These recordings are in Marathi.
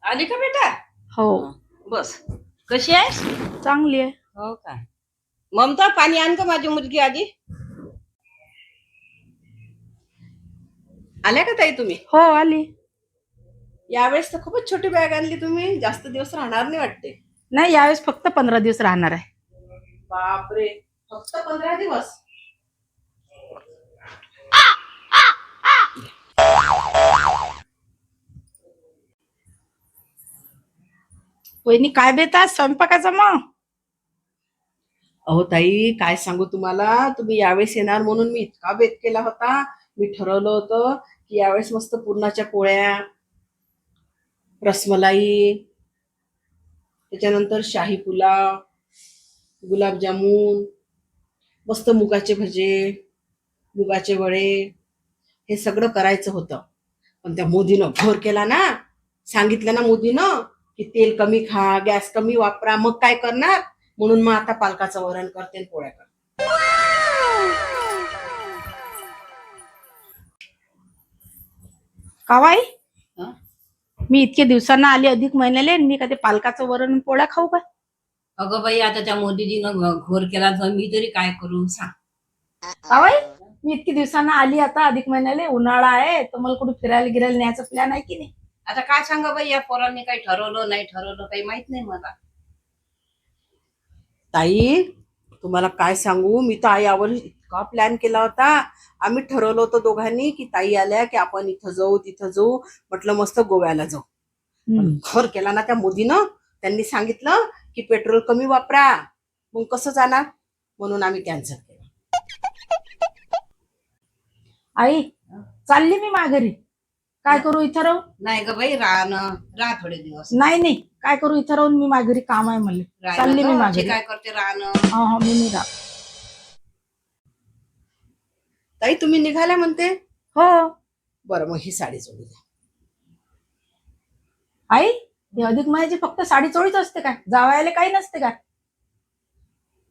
आली का बेटा? हो. बस. कशी आहेस? चांगली आहे. हो का? ममता, पाणी आण का माझी मुलगी आधी. आल्या का ताई तुम्ही? हो आली. यावेळेस तर खूपच छोटी बॅग आणली तुम्ही, जास्त दिवस राहणार नाही वाटते. नाही, यावेळेस फक्त 15 दिवस राहणार आहे. बापरे, फक्त 15 दिवस. वहिनी काय बेतात स्वयंपाकाचा मग? अहो ताई, काय सांगू तुम्हाला, तुम्ही यावेळेस येणार म्हणून मी इतका बेत केला होता. मी ठरवलं होतं की यावेळेस मस्त पुरणाच्या पोळ्या, रसमलाई, त्याच्यानंतर शाही पुलाव, गुलाबजामुन, मस्त मुगाचे भजे, मुगाचे वडे, हे सगळं करायचं होतं. पण त्या मोदीनं घोर केला ना. सांगितलं ना मोदीनं की तेल कमी खा, गॅस कमी वापरा. मग काय करणार? म्हणून मग आता पालकाचं वरण करते आणि पोळ्या करते. कावाई हं? मी इतके दिवसांना आली अधिक महिन्याले आणि मी का ते पालकाचं वरण आणि पोळ्या खाऊ का? अगं बाई, आता त्या मोदीजीनं घोर केला तर मी तरी काय करू सांग. कावाई मी इतके दिवसांना आली आता अधिक महिन्याले, उन्हाळा आहे तर मला कुठे फिरायला गिरायला न्यायचा प्लॅन आहे की नाही? आता काय सांगा बाई, या पोरांनी काही ठरवलं नाही ठरवलं काही माहित नाही मला. ताई, तुम्हाला काय सांगू, मी तर यावर इतका प्लॅन केला होता. आम्ही ठरवलं होतं दोघांनी की ताई आल्या की आपण इथं जाऊ तिथं जाऊ. म्हटलं मस्त गोव्याला जाऊ. पण घोर केला ना त्या मोदीनं. त्यांनी सांगितलं की पेट्रोल कमी वापरा. मग कसं जाणार? म्हणून आम्ही कॅन्सल केलं. आई चालली मी माघारी. काय करू इथं राहून? नाही ग बाई, राह थोडे दिवस. नाही नाही, काय करू इथं राहून? मी माघारी काम आहे मला. चालली मी माघारी. काय करते राहणं. हा हा, मी नाही राहत. ताई, तुम्ही निघाल्या म्हणते? हो. बरं, मग ही साडी जोडू द्या. आई हे अधिक महिन्याची फक्त साडी चोळीच असते काय? जावायला काही नसते काय?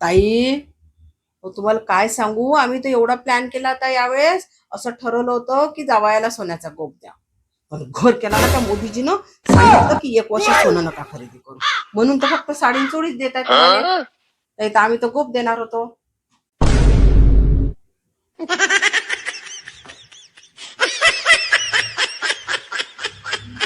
ताई, हो तुम्हाला काय सांगू, आम्ही तर एवढा प्लॅन केला होता यावेळेस. असं ठरवलं होतं की जावयाला सोन्याचा गोप द्या. पण घोर केला ना त्या मोदीजीनं. सांगितलं की 1 वर्ष सोनं नका खरेदी करू. म्हणून तर फक्त साडी चोळीच देत आहेत तुम्हाला. नाही तर आम्ही तर गोप देणार होतो.